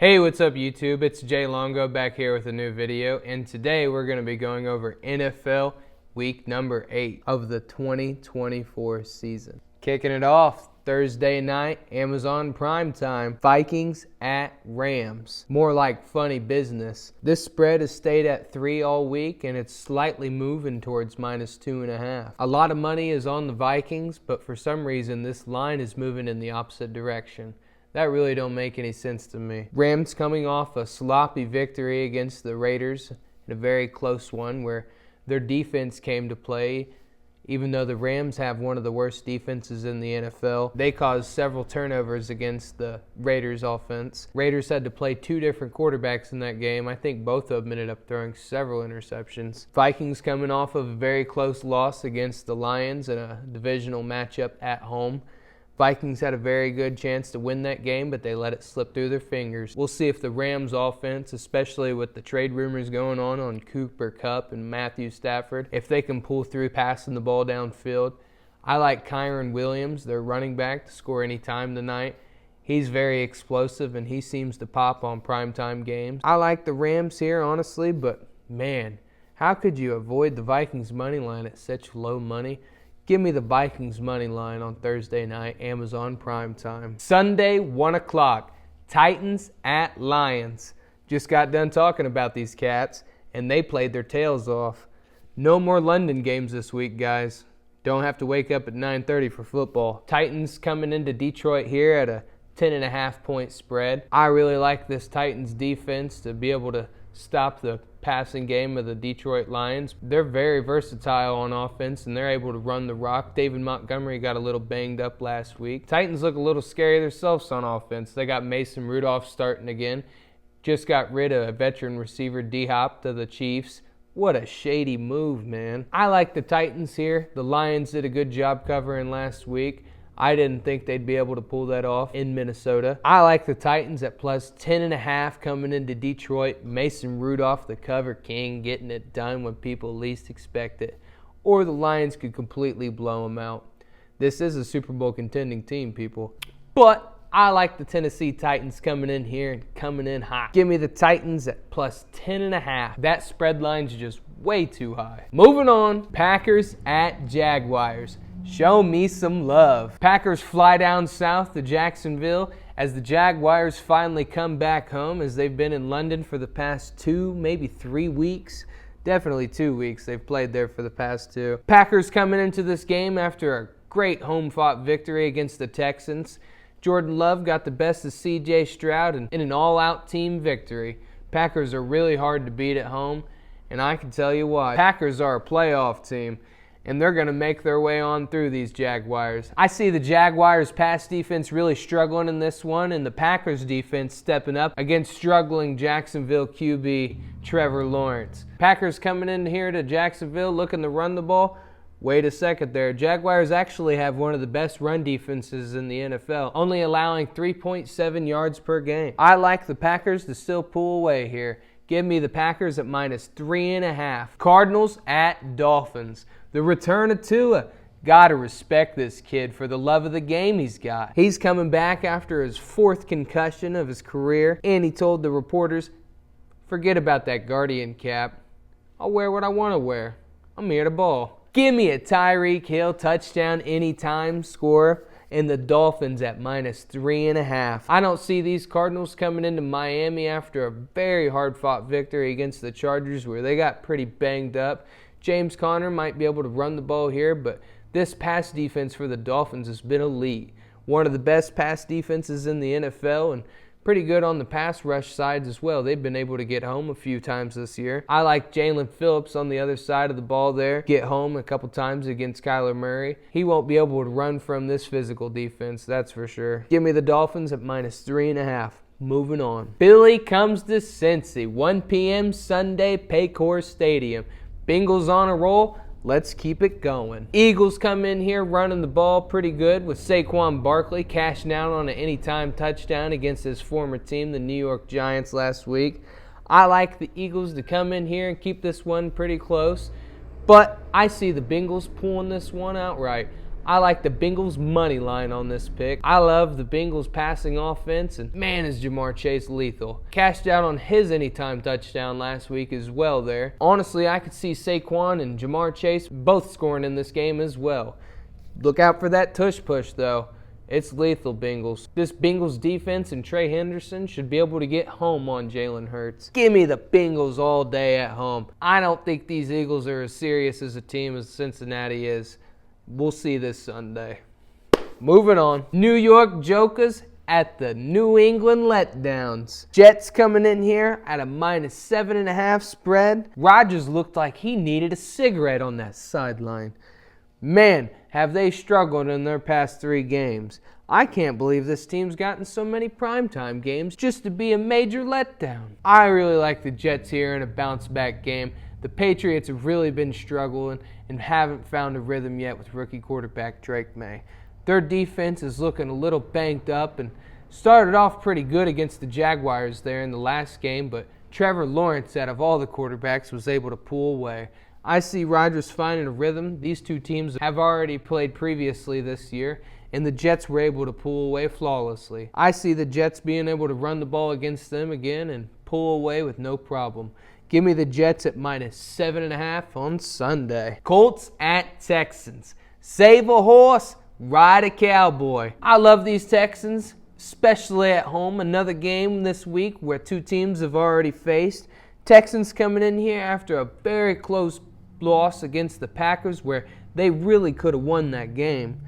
Hey, what's up YouTube? It's Jlongo back here with a new video, and today we're going to be going over NFL week number 8 of the 2024 season. Kicking it off Thursday night, Amazon Prime Time, Vikings at Rams. More like funny business. This spread has stayed at 3 all week, and it's slightly moving towards -2.5. A lot of money is on the Vikings, but for some reason this line is moving in the opposite direction. That really don't make any sense to me. Rams coming off a sloppy victory against the Raiders in a very close one where their defense came to play. Even though the Rams have one of the worst defenses in the NFL, they caused several turnovers against the Raiders offense. Raiders had to play 2 different quarterbacks in that game. I think both of them ended up throwing several interceptions. Vikings coming off of a very close loss against the Lions in a divisional matchup at home. Vikings had a very good chance to win that game, but they let it slip through their fingers. We'll see if the Rams offense, especially with the trade rumors going on Cooper Kupp and Matthew Stafford, if they can pull through passing the ball downfield. I like Kyren Williams, their running back, to score any time tonight. He's very explosive, and he seems to pop on primetime games. I like the Rams here, honestly, but man, how could you avoid the Vikings money line at such low money? Give me the Vikings money line on Thursday night, Amazon Prime Time. Sunday, 1 o'clock, Titans at Lions. Just got done talking about these cats, and they played their tails off. No more London games this week, guys. Don't have to wake up at 9:30 for football. Titans coming into Detroit here at a 10.5-point spread. I really like this Titans defense to be able to stop the passing game of the Detroit Lions. They're very versatile on offense, and they're able to run the rock. David Montgomery got a little banged up last week. Titans look a little scary themselves on offense. They got Mason Rudolph starting again. Just got rid of a veteran receiver, D-Hop, to the Chiefs. What a shady move, man. I like the Titans here. The Lions did a good job covering last week. I didn't think they'd be able to pull that off in Minnesota. I like the Titans at +10.5 coming into Detroit. Mason Rudolph, the cover king, getting it done when people least expect it. Or the Lions could completely blow them out. This is a Super Bowl contending team, people. But I like the Tennessee Titans coming in here and coming in hot. Give me the Titans at +10.5. That spread line's just way too high. Moving on, Packers at Jaguars. Show me some love. Packers fly down south to Jacksonville as the Jaguars finally come back home, as they've been in London for the past 2, maybe 3 weeks. Definitely 2 weeks they've played there for the past 2. Packers coming into this game after a great home-fought victory against the Texans. Jordan Love got the best of C.J. Stroud in an all-out team victory. Packers are really hard to beat at home, and I can tell you why. Packers are a playoff team, and they're going to make their way on through these Jaguars. I see the Jaguars' pass defense really struggling in this one, and the Packers' defense stepping up against struggling Jacksonville QB Trevor Lawrence. Packers coming in here to Jacksonville looking to run the ball. Wait a second there. Jaguars actually have one of the best run defenses in the NFL, only allowing 3.7 yards per game. I like the Packers to still pull away here. Give me the Packers at -3.5. Cardinals at Dolphins. The return of Tua. Gotta respect this kid for the love of the game he's got. He's coming back after his 4th concussion of his career, and he told the reporters, forget about that Guardian cap. I'll wear what I want to wear. I'm here to ball. Give me a Tyreek Hill touchdown anytime score, and the Dolphins at -3.5. I don't see these Cardinals coming into Miami after a very hard-fought victory against the Chargers where they got pretty banged up. James Conner might be able to run the ball here, but this pass defense for the Dolphins has been elite. One of the best pass defenses in the NFL, and pretty good on the pass rush sides as well. They've been able to get home a few times this year. I like Jalen Phillips on the other side of the ball there. Get home a couple times against Kyler Murray. He won't be able to run from this physical defense, that's for sure. Give me the Dolphins at -3.5. Moving on. Philly comes to Cincy. 1 p.m. Sunday, Paycor Stadium. Bengals on a roll. Let's keep it going. Eagles come in here running the ball pretty good with Saquon Barkley cashing out on an anytime touchdown against his former team, the New York Giants, last week. I like the Eagles to come in here and keep this one pretty close, but I see the Bengals pulling this one outright. I like the Bengals money line on this pick. I love the Bengals passing offense, and man, is Jamar Chase lethal. Cashed out on his anytime touchdown last week as well there. Honestly, I could see Saquon and Jamar Chase both scoring in this game as well. Look out for that tush push though. It's lethal, Bengals. This Bengals defense and Trey Henderson should be able to get home on Jalen Hurts. Give me the Bengals all day at home. I don't think these Eagles are as serious as a team as Cincinnati is. We'll see this Sunday. Moving on. New York Jokers at the New England Letdowns. Jets coming in here at a -7.5 spread. Rodgers looked like he needed a cigarette on that sideline. Man, have they struggled in their past 3 games. I can't believe this team's gotten so many primetime games just to be a major letdown. I really like the Jets here in a bounce-back game. The Patriots have really been struggling and haven't found a rhythm yet with rookie quarterback Drake May. Their defense is looking a little banged up and started off pretty good against the Jaguars there in the last game, but Trevor Lawrence, out of all the quarterbacks, was able to pull away. I see Rodgers finding a rhythm. These two teams have already played previously this year, and the Jets were able to pull away flawlessly. I see the Jets being able to run the ball against them again and pull away with no problem. Give me the Jets at -7.5 on Sunday. Colts at Texans. Save a horse, ride a cowboy. I love these Texans, especially at home. Another game this week where 2 teams have already faced. Texans coming in here after a very close loss against the Packers where they really could have won that game.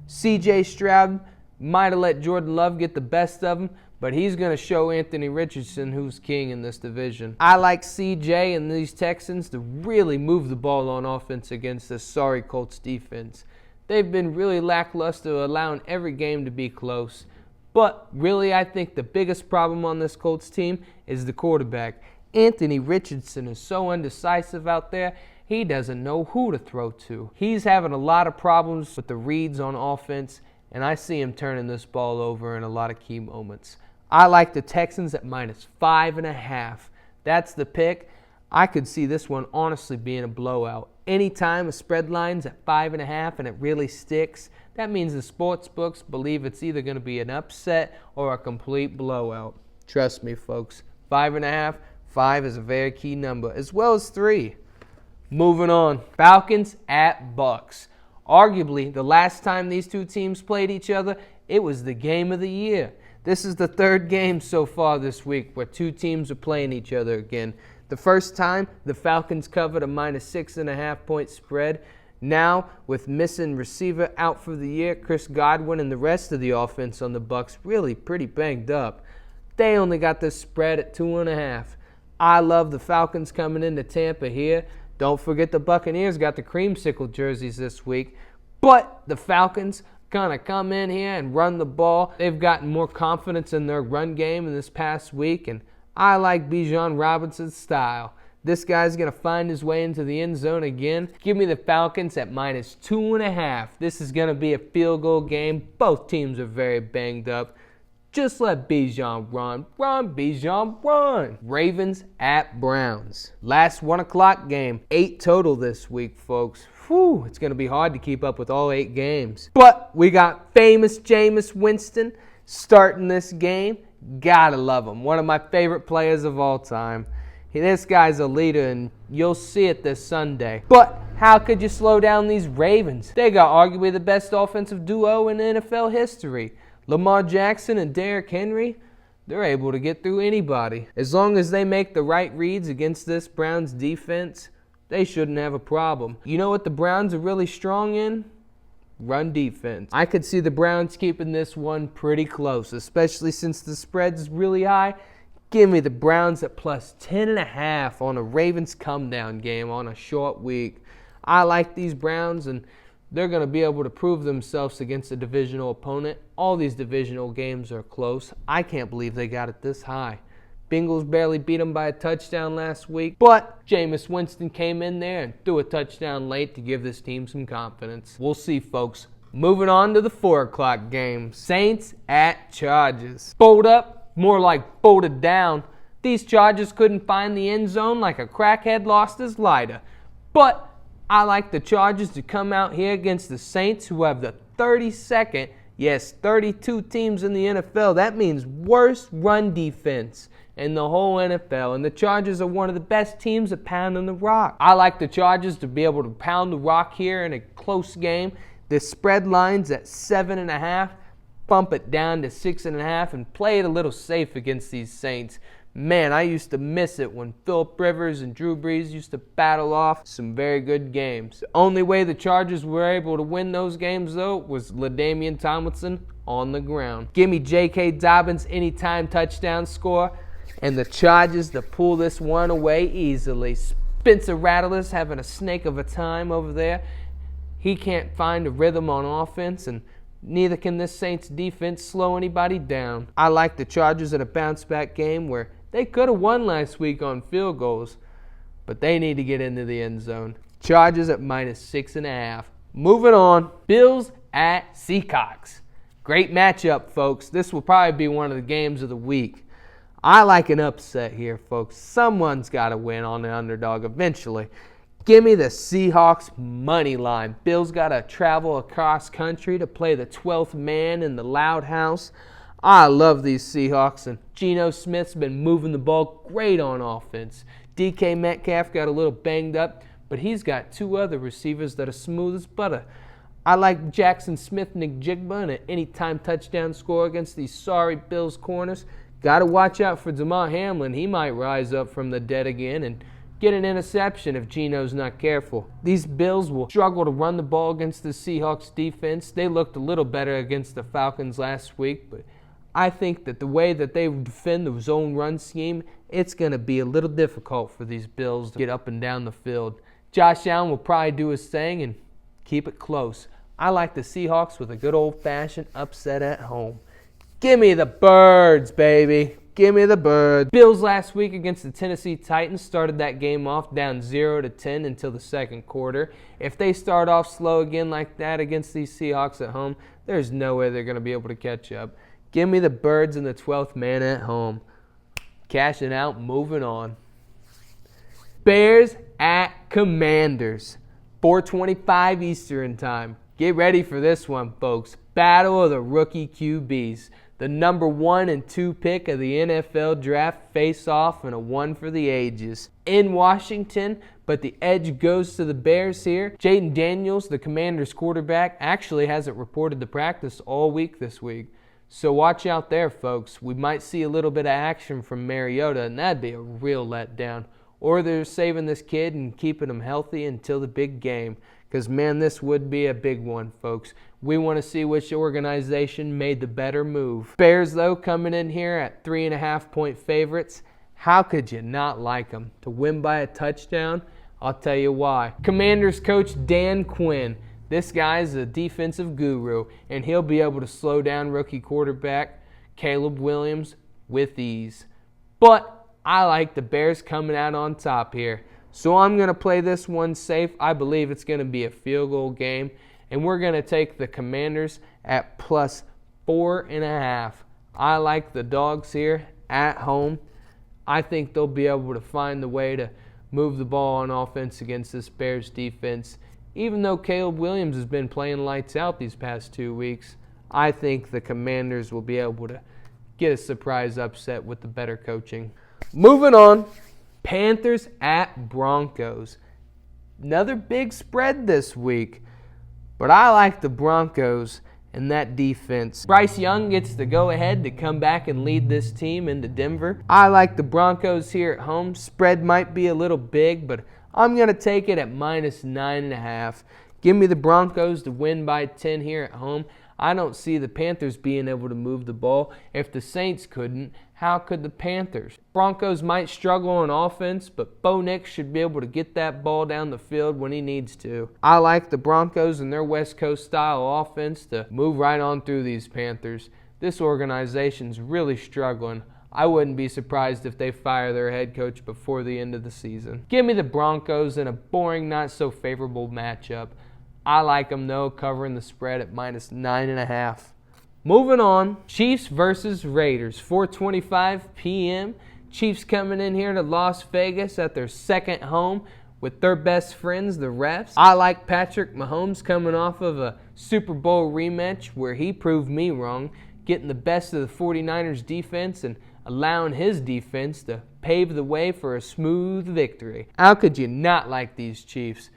C.J. Stroud might have let Jordan Love get the best of him, but he's going to show Anthony Richardson who's king in this division. I like C.J. and these Texans to really move the ball on offense against this sorry Colts defense. They've been really lackluster, allowing every game to be close. But really, I think the biggest problem on this Colts team is the quarterback. Anthony Richardson is so undecisive out there, he doesn't know who to throw to. He's having a lot of problems with the reads on offense, and I see him turning this ball over in a lot of key moments. I like the Texans at -5.5. That's the pick. I could see this one honestly being a blowout. Anytime a spread line's at 5.5 and it really sticks, that means the sports books believe it's either going to be an upset or a complete blowout. Trust me, folks. 5.5. 5 is a very key number, as well as 3. Moving on. Falcons at Bucks. Arguably, the last time these two teams played each other, it was the game of the year. This is the 3rd game so far this week where 2 teams are playing each other again. The first time, the Falcons covered a -6.5 point spread. Now, with missing receiver out for the year, Chris Godwin and the rest of the offense on the Bucks really pretty banged up. They only got this spread at 2.5. I love the Falcons coming into Tampa here. Don't forget the Buccaneers got the creamsicle jerseys this week. But the Falcons kind of come in here and run the ball. They've gotten more confidence in their run game in this past week, and I like Bijan Robinson's style. This guy's going to find his way into the end zone again. Give me the Falcons at -2.5. This is going to be a field goal game. Both teams are very banged up. Just let Bijan run. Run, Bijan, run. Ravens at Browns. Last 1 o'clock game. 8 total this week, folks. Whew, it's going to be hard to keep up with all 8 games. But we got famous Jameis Winston starting this game. Gotta love him. One of my favorite players of all time. This guy's a leader, and you'll see it this Sunday. But how could you slow down these Ravens? They got arguably the best offensive duo in NFL history. Lamar Jackson and Derrick Henry, they're able to get through anybody. As long as they make the right reads against this Browns defense, they shouldn't have a problem. You know what the Browns are really strong in? Run defense. I could see the Browns keeping this one pretty close, especially since the spread's really high. Give me the Browns at +10.5 on a Ravens come-down game on a short week. I like these Browns, and they're going to be able to prove themselves against a divisional opponent. All these divisional games are close. I can't believe they got it this high. Bengals barely beat them by a touchdown last week, but Jameis Winston came in there and threw a touchdown late to give this team some confidence. We'll see, folks. Moving on to the 4 o'clock game. Saints at Chargers. Bowled up, more like bolted down. These Chargers couldn't find the end zone like a crackhead lost his lighter. But I like the Chargers to come out here against the Saints, who have the 32nd, yes, 32 teams in the NFL. That means worst run defense in the whole NFL. And the Chargers are one of the best teams at pounding the rock. I like the Chargers to be able to pound the rock here in a close game. The spread line's at 7.5. Bump it down to 6.5 and play it a little safe against these Saints. Man, I used to miss it when Phillip Rivers and Drew Brees used to battle off some very good games. The only way the Chargers were able to win those games, though, was LaDainian Tomlinson on the ground. Give me J.K. Dobbins anytime touchdown score, and the Chargers to pull this one away easily. Spencer Rattler's having a snake of a time over there. He can't find a rhythm on offense, and neither can this Saints defense slow anybody down. I like the Chargers in a bounce-back game where they could have won last week on field goals, but they need to get into the end zone. Chargers at -6.5. Moving on, Bills at Seahawks. Great matchup, folks. This will probably be one of the games of the week. I like an upset here, folks. Someone's got to win on the underdog eventually. Give me the Seahawks money line. Bills got to travel across country to play the 12th man in the Loud House. I love these Seahawks, and Geno Smith's been moving the ball great on offense. DK Metcalf got a little banged up, but he's got two other receivers that are smooth as butter. I like Jackson Smith-Njigba in an anytime touchdown score against these sorry Bills corners. Got to watch out for Damar Hamlin. He might rise up from the dead again and get an interception if Geno's not careful. These Bills will struggle to run the ball against the Seahawks defense. They looked a little better against the Falcons last week, but I think that the way that they defend the zone run scheme, it's going to be a little difficult for these Bills to get up and down the field. Josh Allen will probably do his thing and keep it close. I like the Seahawks with a good old-fashioned upset at home. Give me the Birds, baby. Give me the Birds. Bills last week against the Tennessee Titans started that game off down 0-10 until the second quarter. If they start off slow again like that against these Seahawks at home, there's no way they're going to be able to catch up. Give me the Birds and the 12th man at home. Cashing out, moving on. Bears at Commanders. 4:25 Eastern time. Get ready for this one, folks. Battle of the rookie QBs. The number 1 and 2 pick of the NFL draft face off in a one for the ages. In Washington, but the edge goes to the Bears here. Jaden Daniels, the Commanders quarterback, actually hasn't reported to practice all week this week. So watch out there, folks. We might see a little bit of action from Mariota, and that'd be a real letdown. Or they're saving this kid and keeping him healthy until the big game. Because, man, this would be a big one, folks. We want to see which organization made the better move. Bears, though, coming in here at 3.5-point favorites. How could you not like them? To win by a touchdown? I'll tell you why. Commanders coach Dan Quinn. This guy's a defensive guru, and he'll be able to slow down rookie quarterback Caleb Williams with ease. But I like the Bears coming out on top here. So I'm going to play this one safe. I believe it's going to be a field goal game, and we're going to take the Commanders at +4.5. I like the Dogs here at home. I think they'll be able to find the way to move the ball on offense against this Bears defense. Even though Caleb Williams has been playing lights out these past 2 weeks, I think the Commanders will be able to get a surprise upset with the better coaching. Moving on, Panthers at Broncos. Another big spread this week, but I like the Broncos and that defense. Bryce Young gets the go-ahead to come back and lead this team into Denver. I like the Broncos here at home. Spread might be a little big, but I'm going to take it at -9.5. Give me the Broncos to win by 10 here at home. I don't see the Panthers being able to move the ball. If the Saints couldn't, how could the Panthers? Broncos might struggle on offense, but Bo Nix should be able to get that ball down the field when he needs to. I like the Broncos and their West Coast style offense to move right on through these Panthers. This organization's really struggling. I wouldn't be surprised if they fire their head coach before the end of the season. Give me the Broncos in a boring, not so favorable matchup. I like them, though, covering the spread at -9.5. Moving on, Chiefs versus Raiders, 4:25 p.m. Chiefs coming in here to Las Vegas at their second home. with their best friends, the refs. I like Patrick Mahomes coming off of a Super Bowl rematch where he proved me wrong, getting the best of the 49ers defense and allowing his defense to pave the way for a smooth victory. How could you not like these Chiefs?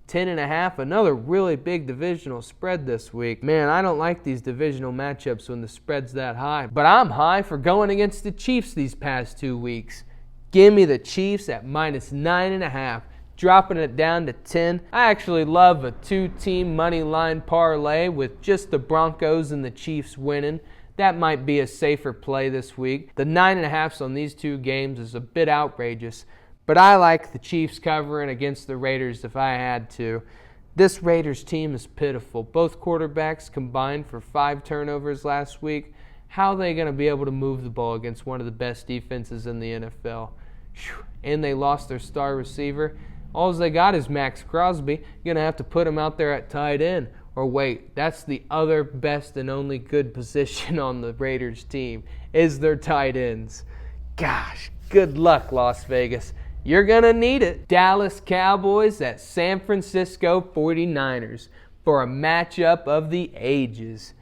10.5, another really big divisional spread this week. Man, I don't like these divisional matchups when the spread's that high. But I'm high for going against the Chiefs these past 2 weeks. Give me the Chiefs at -9.5, dropping it down to 10. I actually love a 2-team money line parlay with just the Broncos and the Chiefs winning. That might be a safer play this week. The 9.5s on these two games is a bit outrageous. But I like the Chiefs covering against the Raiders if I had to. This Raiders team is pitiful. Both quarterbacks combined for 5 turnovers last week. How are they going to be able to move the ball against one of the best defenses in the NFL? And they lost their star receiver. All they got is Max Crosby. You're going to have to put him out there at tight end. Or wait, that's the other best and only good position on the Raiders team, is their tight ends. Gosh, good luck, Las Vegas. You're going to need it. Dallas Cowboys at San Francisco 49ers for a matchup of the ages.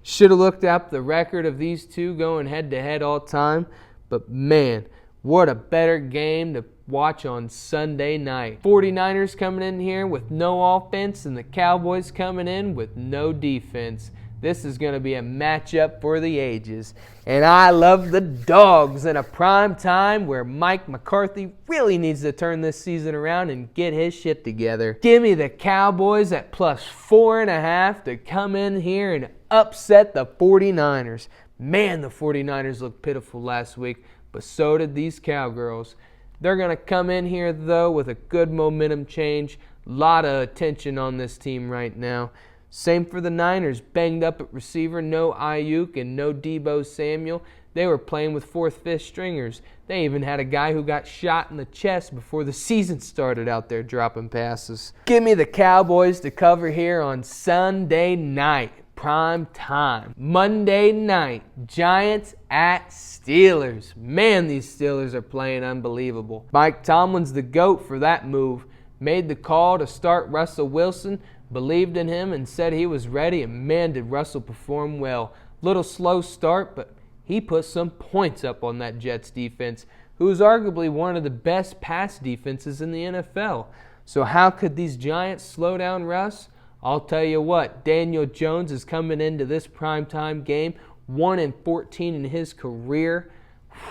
Should have looked up the record of these two going head-to-head all time, but man, what a better game to watch on Sunday night. 49ers coming in here with no offense and the Cowboys coming in with no defense. This is going to be a matchup for the ages. And I love the Dogs in a prime time where Mike McCarthy really needs to turn this season around and get his shit together. Give me the Cowboys at +4.5 to come in here and upset the 49ers. Man, the 49ers looked pitiful last week, but so did these Cowgirls. They're going to come in here, though, with a good momentum change. A lot of attention on this team right now. Same for the Niners, banged up at receiver, no Ayuk and no Deebo Samuel. They were playing with 4th, 5th stringers. They even had a guy who got shot in the chest before the season started out there dropping passes. Give me the Cowboys to cover here on Sunday night, prime time. Monday night, Giants at Steelers. Man, these Steelers are playing unbelievable. Mike Tomlin's the GOAT for that move. Made the call to start Russell Wilson, believed in him and said he was ready, and man, did Russell perform well. Little slow start, but he put some points up on that Jets defense, who is arguably one of the best pass defenses in the NFL. So how could these Giants slow down Russ? I'll tell you what, Daniel Jones is coming into this primetime game 1-14 in his career.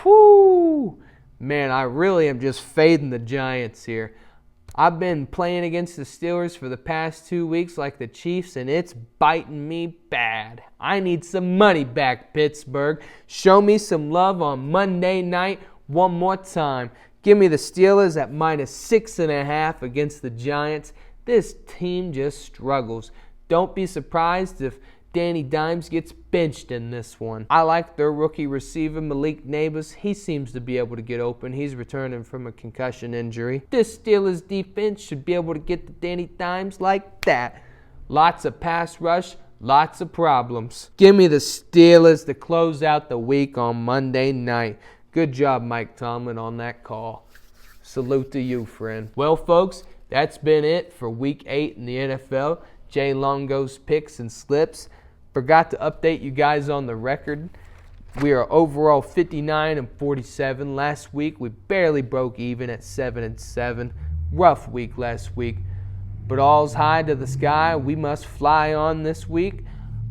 Whoo! Man, I really am just fading the Giants here. I've been playing against the Steelers for the past 2 weeks like the Chiefs, and it's biting me bad. I need some money back, Pittsburgh. Show me some love on Monday night one more time. Give me the Steelers at -6.5 against the Giants. This team just struggles. Don't be surprised if Danny Dimes gets benched in this one. I like their rookie receiver, Malik Nabers. He seems to be able to get open. He's returning from a concussion injury. This Steelers defense should be able to get to Danny Dimes like that. Lots of pass rush, lots of problems. Give me the Steelers to close out the week on Monday night. Good job, Mike Tomlin, on that call. Salute to you, friend. Well, folks, that's been it for Week 8 in the NFL. Jlongo's picks and slips. Forgot to update you guys on the record. We are overall 59-47. Last week, we barely broke even at 7-7. Rough week last week. But all's high to the sky. We must fly on this week.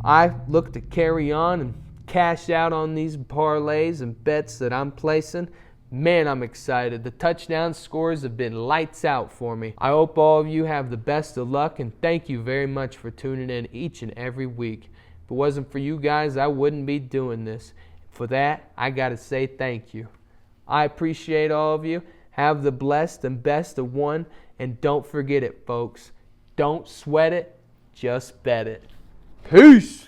I look to carry on and cash out on these parlays and bets that I'm placing. Man, I'm excited. The touchdown scores have been lights out for me. I hope all of you have the best of luck, and thank you very much for tuning in each and every week. If it wasn't for you guys, I wouldn't be doing this. For that, I got to say thank you. I appreciate all of you. Have the blessed and best of one, and don't forget it, folks. Don't sweat it, just bet it. Peace!